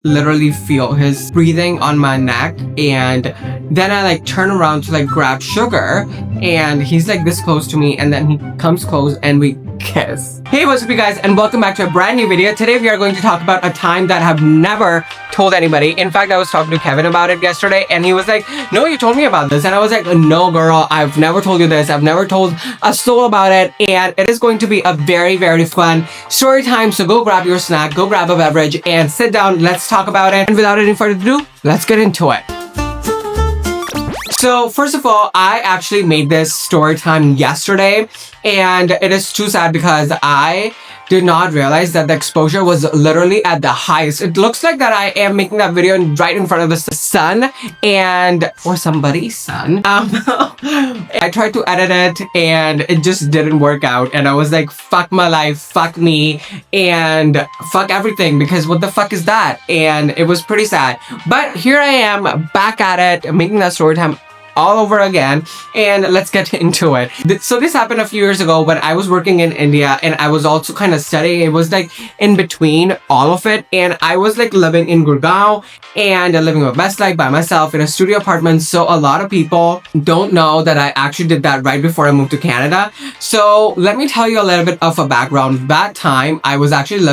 literally feel his breathing on my neck, and then I like turn around to like grab sugar, and he's like this close to me, and then he comes close and we kiss. Hey, what's up you guys, and welcome back to a brand new video. Today we are going to talk about a time that I've never told anybody. In fact, I was talking to Kevin about it yesterday, and he was like, no, you told me about this. And I was like, no girl, I've never told you this. I've never told a soul about it, and it is going to be a very, very fun story time. So go grab your snack, go grab a beverage, and sit down. Let's talk about it. And without any further ado, let's get into it. So first of all, I actually made this story time yesterday, and it is too sad because I did not realize that the exposure was literally at the highest. It looks like that I am making that video right in front of the sun or somebody's son. I tried to edit it and it just didn't work out, and I was like, fuck my life, fuck me, and fuck everything, because what the fuck is that? And it was pretty sad. But here I am back at it, making that story time all over again, and let's get into it. So this happened a few years ago when I was working in India, and I was also kind of studying. It was like in between all of it, and I was like living in Gurgaon and living my best life by myself in a studio apartment. So a lot of people don't know that I actually did that right before I moved to Canada. So let me tell you a little bit of a background. That time I was actually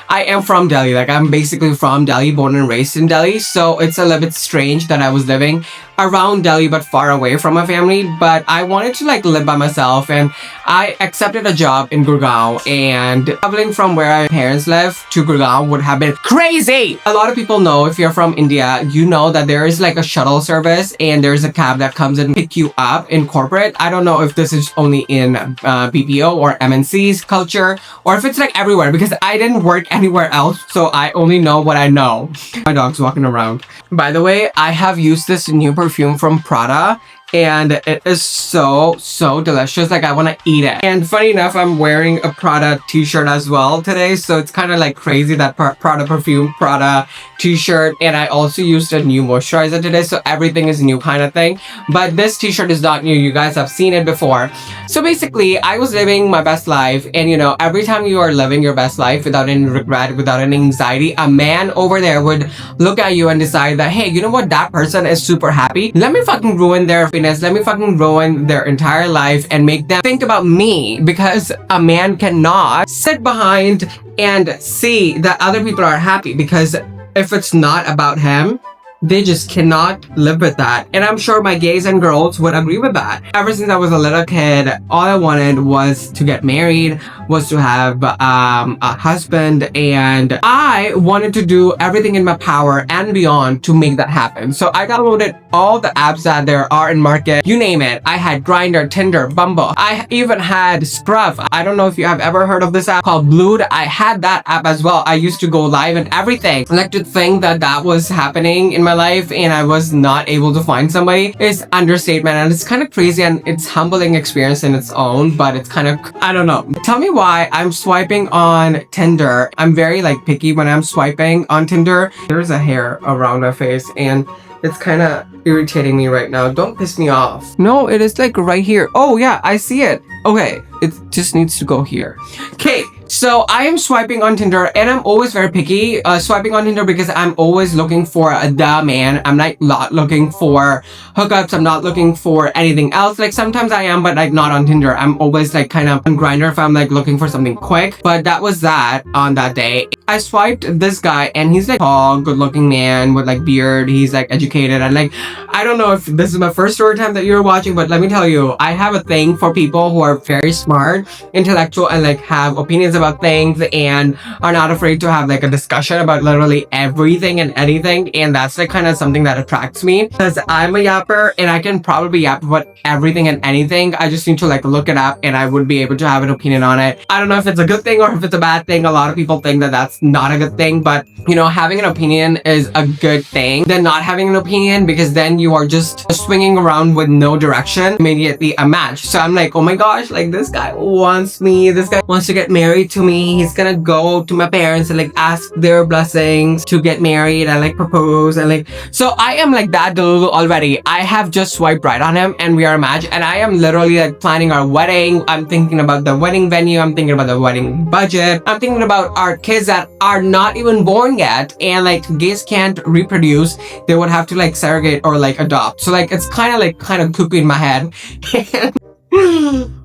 I am from Delhi, like I'm basically from Delhi, born and raised in Delhi. So it's a little bit strange that I was living around Delhi but far away from my family. But I wanted to like live by myself, and I accepted a job in Gurgaon, and traveling from where my parents live to Gurgaon would have been crazy. A lot of people know, if you're from India, you know that there is like a shuttle service, and there's a cab that comes and pick you up in corporate. I don't know if this is only in BPO or MNC's culture, or if it's like everywhere, because I didn't work anywhere else, so I only know what I know. My dog's walking around. By the way, I have used this new perfume from Prada, and it is so delicious. Like I want to eat it. And funny enough, I'm wearing a Prada t-shirt as well today, so it's kind of like crazy that Prada perfume, Prada t-shirt, and I also used a new moisturizer today, so everything is new kind of thing. But this t-shirt is not new. You guys have seen it before. So basically, I was living my best life, and you know, every time you are living your best life without any regret, without any anxiety, a man over there would look at you and decide that, hey, you know what, that person is super happy, let me fucking ruin their happiness, let me fucking ruin their entire life and make them think about me, because a man cannot sit behind and see that other people are happy, because if it's not about him, they just cannot live with that. And I'm sure my gays and girls would agree with that. Ever since I was a little kid, all I wanted was to get married, was to have a husband, and I wanted to do everything in my power and beyond to make that happen. So I downloaded all the apps that there are in market, you name it. I had Grindr, Tinder, Bumble. I even had Scruff. I don't know if you have ever heard of this app called Blued. I had that app as well. I used to go live and everything. Like, to think that was happening in my life and I was not able to find somebody is understatement, and it's kind of crazy, and it's humbling experience in its own, but it's kind of, I don't know. Tell me why I'm swiping on Tinder. I'm very like picky when I'm swiping on Tinder. There's a hair around my face and it's kind of irritating me right now. Don't piss me off. No, it is like right here. Oh yeah, I see it. Okay, it just needs to go here. Okay, so I am swiping on Tinder, and I'm always very picky swiping on Tinder, because I'm always looking for the man. I'm not looking for hookups. I'm not looking for anything else. Like sometimes I am, but like not on Tinder. I'm always like kind of on Grindr if I'm like looking for something quick. But that was that on that day. I swiped this guy, and he's like tall, good-looking man with like beard. He's like educated, and like, I don't know if this is my first story time that you're watching, but let me tell you, I have a thing for people who are very smart, intellectual, and like have opinions about things and are not afraid to have like a discussion about literally everything and anything. And that's like kind of something that attracts me, because I'm a yapper and I can probably yap about everything and anything. I just need to like look it up and I would be able to have an opinion on it. I don't know if it's a good thing or if it's a bad thing. A lot of people think that that's not a good thing, but you know, having an opinion is a good thing than not having an opinion, because then you are just swinging around with no direction. Immediately a match. So I'm like, oh my gosh, like this guy wants me, this guy wants to get married to me. He's gonna go to my parents and like ask their blessings to get married and like propose, and like, so I am like that delulu already. I have just swiped right on him and we are a match, and I am literally like planning our wedding. I'm thinking about the wedding venue, I'm thinking about the wedding budget, I'm thinking about our kids that that are not even born yet, and like gays can't reproduce. They would have to like surrogate or like adopt. So like it's kind of cuckoo in my head.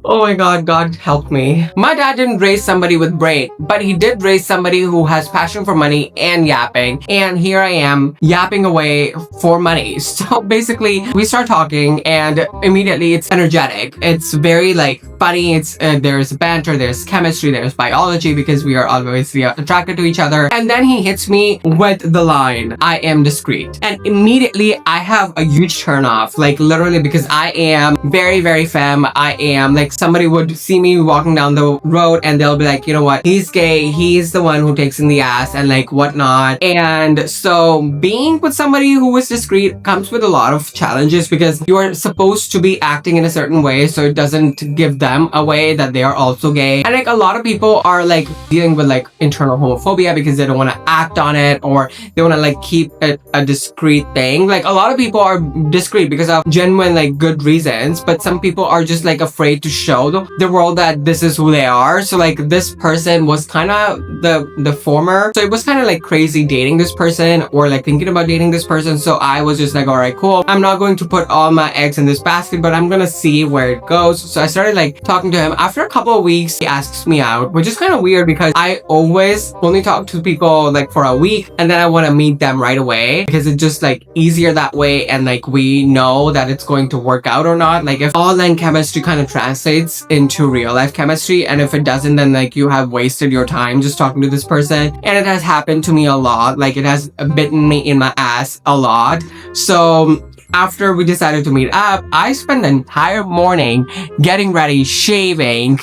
Oh my god, God help me. My dad didn't raise somebody with brain, but he did raise somebody who has passion for money and yapping. And here I am yapping away for money. So basically, we start talking and immediately it's energetic. It's very like funny. It's there's banter, there's chemistry, there's biology because we are obviously attracted to each other. And then he hits me with the line, I am discreet. And immediately I have a huge turn off, like literally, because I am very, very femme. I am like somebody would see me walking down the road and they'll be like, you know what, he's gay, he's the one who takes in the ass and like whatnot. And so being with somebody who is discreet comes with a lot of challenges because you are supposed to be acting in a certain way so it doesn't give them away that they are also gay. And like a lot of people are like dealing with like internal homophobia because they don't want to act on it, or they want to like keep it a discreet thing. Like a lot of people are discreet because of genuine like good reasons, but some people are just like afraid to show the world that this is who they are. So like this person was kind of the former, so it was kind of like crazy dating this person or like thinking about dating this person. So I was just like, all right, cool, I'm not going to put all my eggs in this basket, but I'm gonna see where it goes. So I started like talking to him. After a couple of weeks, he asks me out, which is kind of weird because I always only talk to people like for a week and then I want to meet them right away because it's just like easier that way, and like we know that it's going to work out or not. Like if online chemistry kind of translates into real life chemistry, and if it doesn't, then like you have wasted your time just talking to this person. And it has happened to me a lot. Like it has bitten me in my ass a lot. So after we decided to meet up, I spent the entire morning getting ready, shaving,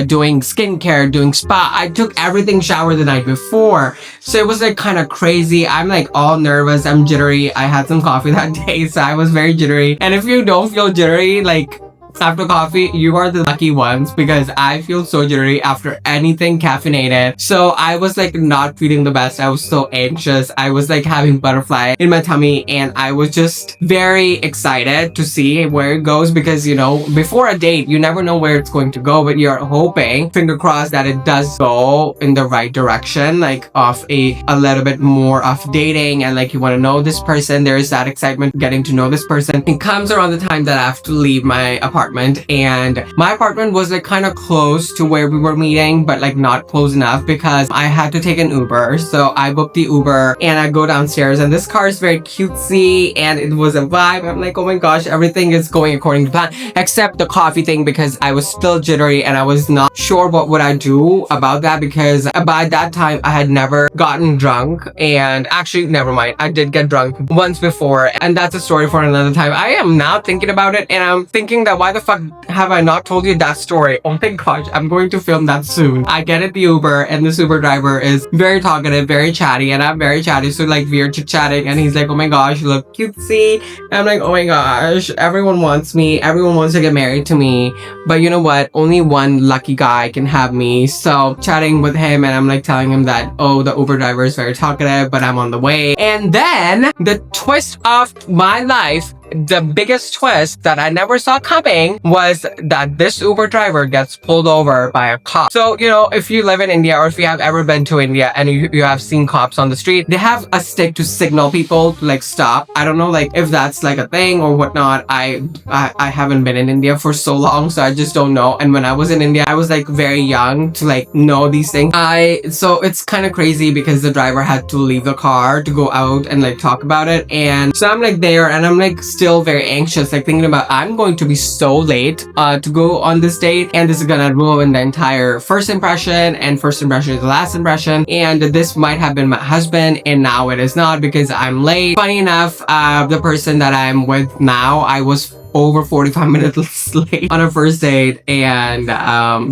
doing skincare, doing spa. I took everything shower the night before. So it was like kind of crazy. I'm like all nervous. I'm jittery. I had some coffee that day, so I was very jittery. And if you don't feel jittery, like after coffee, you are the lucky ones because I feel so jittery after anything caffeinated. So I was like not feeling the best. I was so anxious. I was like having butterfly in my tummy, and I was just very excited to see where it goes because, you know, before a date, you never know where it's going to go, but you're hoping, finger crossed, that it does go in the right direction, like of a little bit more of dating, and like you want to know this person. There is that excitement getting to know this person. It comes around the time that I have to leave my apartment, and my apartment was like kind of close to where we were meeting, but like not close enough because I had to take an Uber. So I booked the Uber and I go downstairs, and this car is very cutesy and it was a vibe. I'm like, oh my gosh, everything is going according to plan except the coffee thing because I was still jittery and I was not sure what would I do about that because by that time I had never gotten drunk. And actually, never mind, I did get drunk once before, and that's a story for another time. I am now thinking about it and I'm thinking that why the fuck have I not told you that story? Oh my gosh, I'm going to film that soon. I get at the Uber and this Uber driver is very talkative, very chatty, and I'm very chatty, so like we're chit-chatting and he's like, oh my gosh, you look cutesy. And I'm like, oh my gosh, everyone wants me, everyone wants to get married to me, but you know what, only one lucky guy can have me. So chatting with him and I'm like telling him that, oh, the Uber driver is very talkative, but I'm on the way. And then the twist of my life, the biggest twist that I never saw coming, was that this Uber driver gets pulled over by a cop. So, you know, if you live in India or if you have ever been to India and you have seen cops on the street, they have a stick to signal people to like stop. I don't know like if that's like a thing or whatnot. I haven't been in India for so long, so I just don't know. And when I was in India, I was like very young to like know these things. So it's kind of crazy because the driver had to leave the car to go out and like talk about it. And so I'm like there and I'm like still very anxious, like thinking about I'm going to be so late to go on this date, and this is gonna ruin the entire first impression, and first impression is the last impression, and this might have been my husband and now it is not because I'm late. Funny enough, the person that I'm with now, I was over 45 minutes late on a first date, and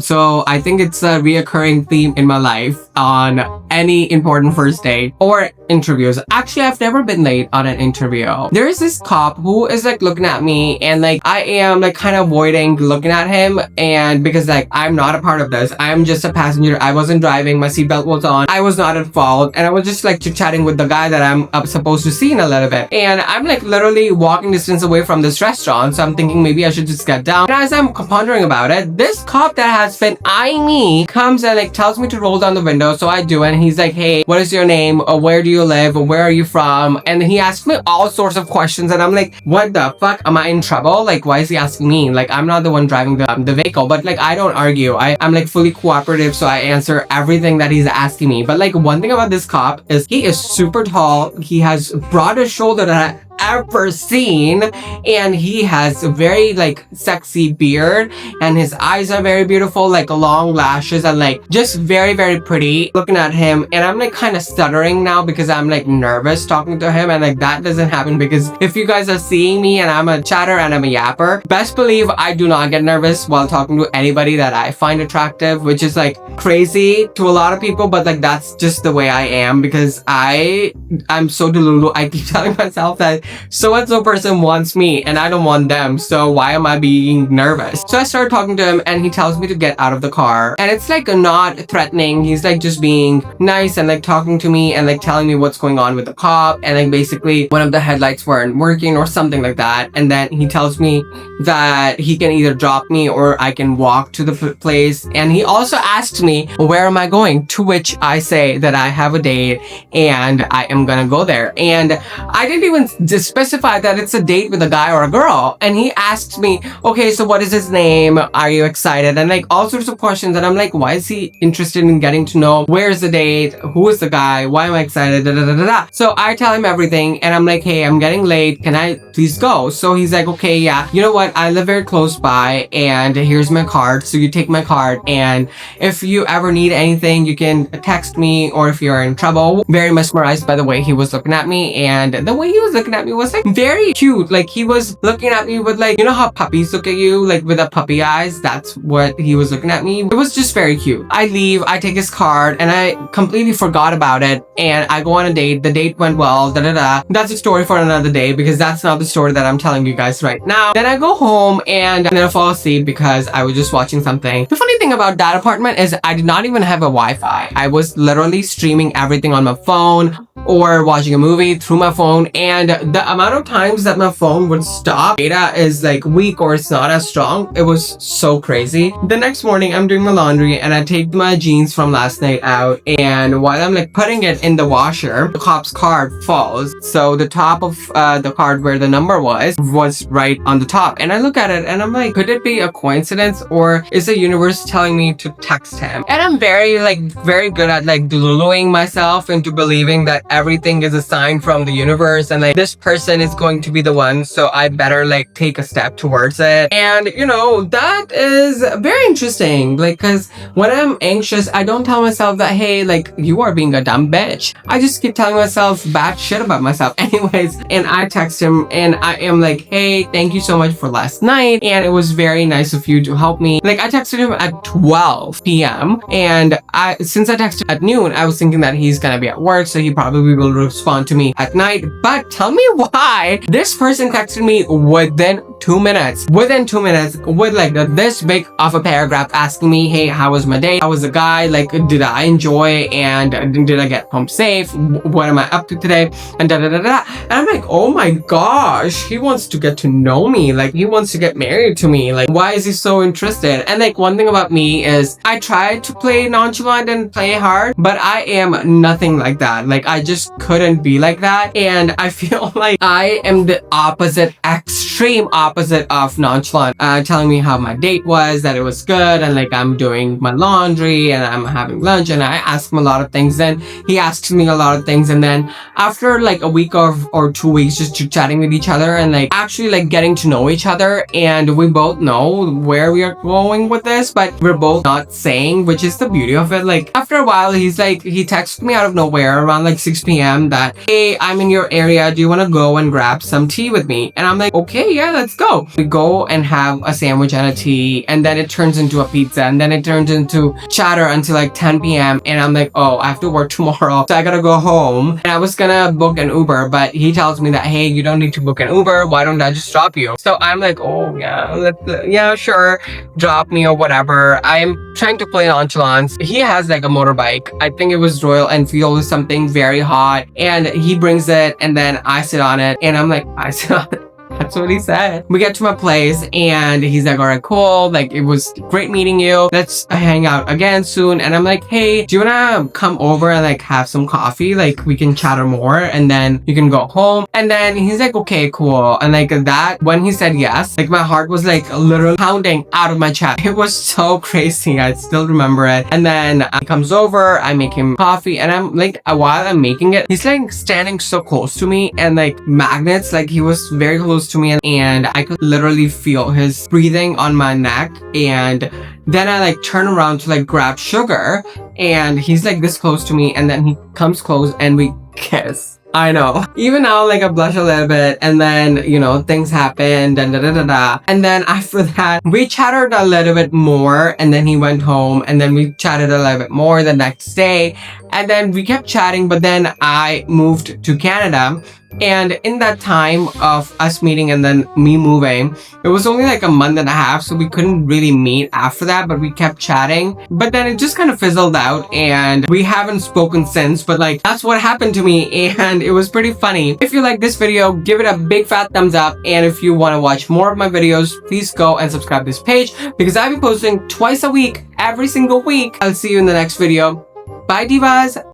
so I think it's a reoccurring theme in my life on any important first date or interviews. Actually, I've never been late on an interview. There is this cop who is like looking at me, and like I am like kind of avoiding looking at him, and because like I'm not a part of this, I'm just a passenger. I wasn't driving, my seatbelt was on, I was not at fault, and I was just like chit-chatting with the guy that I'm supposed to see in a little bit. And I'm like literally walking distance away from this restaurant, down. So I'm thinking maybe I should just get down. And as I'm pondering about it, this cop that has been eyeing me comes and like tells me to roll down the window. So I do, and he's like, hey, what is your name? Where do you live? Where are you from? And he asked me all sorts of questions, and I'm like, what the fuck? Am I in trouble? Like, why is he asking me? Like, I'm not the one driving the vehicle. But like, I don't argue. I'm like fully cooperative, so I answer everything that he's asking me. But like, one thing about this cop is he is super tall. He has broadest shoulder that I ever seen, and he has a very like sexy beard, and his eyes are very beautiful, like long lashes, and like just very, very pretty. Looking at him, and I'm like kind of stuttering now because I'm like nervous talking to him, and like that doesn't happen because if you guys are seeing me and I'm a chatter and I'm a yapper, best believe I do not get nervous while talking to anybody that I find attractive, which is like crazy to a lot of people, but like that's just the way I am because I'm so delulu. I keep telling myself that so and so person wants me and I don't want them, so why am I being nervous? So I started talking to him, and he tells me to get out of the car, and it's like not threatening. He's like just being nice and like talking to me and like telling me what's going on with the cop, and like basically one of the headlights weren't working or something like that. And then he tells me that he can either drop me or I can walk to the place, and he also asked me where am I going, to which I say that I have a date and I am gonna go there. And I didn't even just specify that it's a date with a guy or a girl, and he asked me, okay, so what is his name, are you excited, and like all sorts of questions. And I'm like, why is he interested in getting to know where's the date, who is the guy, why am I excited, da, da, da, da, da. So I tell him everything, and I'm like, hey, I'm getting late, can I please go? So he's like, okay, yeah, you know what, I live very close by, and here's my card, so you take my card, and if you ever need anything you can text me, or if you're in trouble. Very mesmerized by the way he was looking at me, and the way he was looking at me was like very cute. Like he was looking at me with like, you know how puppies look at you, like with a puppy eyes? That's what he was looking at me. It was just very cute. I leave, I take his card, and I completely forgot about it, and I go on a date. The date went well, da da da. That's a story for another day because that's not the story that I'm telling you guys right now. Then I go home and then I fall asleep because I was just watching something. The funny thing about that apartment is I did not even have a Wi-Fi. I was literally streaming everything on my phone or watching a movie through my phone, and the amount of times that my phone would stop, data is like weak or it's not as strong. It was so crazy. The next morning I'm doing my laundry and I take my jeans from last night out, and while I'm like putting it in the washer, the cop's card falls. So the top of the card where the number was right on the top, and I look at it and I'm like, could it be a coincidence, or is the universe telling me to text him? And I'm very good at like deluluing myself into believing that everything is a sign from the universe, and like this person is going to be the one, so I better like take a step towards it. And you know, that is very interesting, like because when I'm anxious I don't tell myself that, hey, like you are being a dumb bitch. I just keep telling myself bad shit about myself anyways. And I text him and I am like, hey, thank you so much for last night, and it was very nice of you to help me. Like I texted him at 12 p.m. and since I texted at noon, I was thinking that he's gonna be at work, so he probably will respond to me at night. But tell me why this person texted me within 2 minutes with like this big of a paragraph asking me, hey, how was my day, how was the guy, like did I enjoy, and did I get home safe, what am I up to today, and da da da da. And I'm like, oh my gosh, he wants to get to know me, like he wants to get married to me, like why is he so interested? And like one thing about me is I try to play nonchalant and play hard, but I am nothing like that. Like I just couldn't be like that, and I feel like I am the opposite, extreme opposite of nonchalant. Telling me how my date was, that it was good, and like I'm doing my laundry and I'm having lunch, and I ask him a lot of things, then he asks me a lot of things, and then after like a week or 2 weeks just chatting with each other and like actually like getting to know each other, and we both know where we are going with this, but we're both not saying, which is the beauty of it. Like after a while he's like, he texted me out of nowhere around like 6 p.m. that, hey, I'm in your area, do you want to go and grab some tea with me? And I'm like, okay, yeah, let's go. We go and have a sandwich and a tea, and then it turns into a pizza, and then it turns into chatter until like 10 p.m. and I'm like, oh, I have to work tomorrow, so I gotta go home. And I was gonna book an Uber, but he tells me that, hey, you don't need to book an Uber, why don't I just drop you? So I'm like, oh yeah, yeah, sure, drop me or whatever. I'm trying to play nonchalant. He has like a motorbike, I think it was Royal Enfield or something, very hot, and he brings it, and then I sit on it, and I'm like, I sit on it. That's what he said. We get to my place and he's like, all right, cool. Like, it was great meeting you. Let's hang out again soon. And I'm like, hey, do you wanna come over and like have some coffee? Like, we can chatter more and then you can go home. And then he's like, okay, cool. And like that, when he said yes, like my heart was like literally pounding out of my chest. It was so crazy. I still remember it. And then he comes over, I make him coffee, and I'm like, while I'm making it, he's like standing so close to me and like magnets, like he was very close to me, and I could literally feel his breathing on my neck. And then I like turn around to like grab sugar, and he's like this close to me, and then he comes close and we kiss. I know. Even now, like I blush a little bit, and then, you know, things happened and And then after that, we chatted a little bit more, and then he went home, and then we chatted a little bit more the next day. And then we kept chatting, but then I moved to Canada. And in that time of us meeting and then me moving, it was only like a month and a half, so we couldn't really meet after that, but we kept chatting. But then it just kind of fizzled out and we haven't spoken since, but like that's what happened to me, and it was pretty funny. If you like this video, give it a big fat thumbs up, and if you want to watch more of my videos, please go and subscribe to this page because I'll be posting twice a week, every single week. I'll see you in the next video. Bye, divas!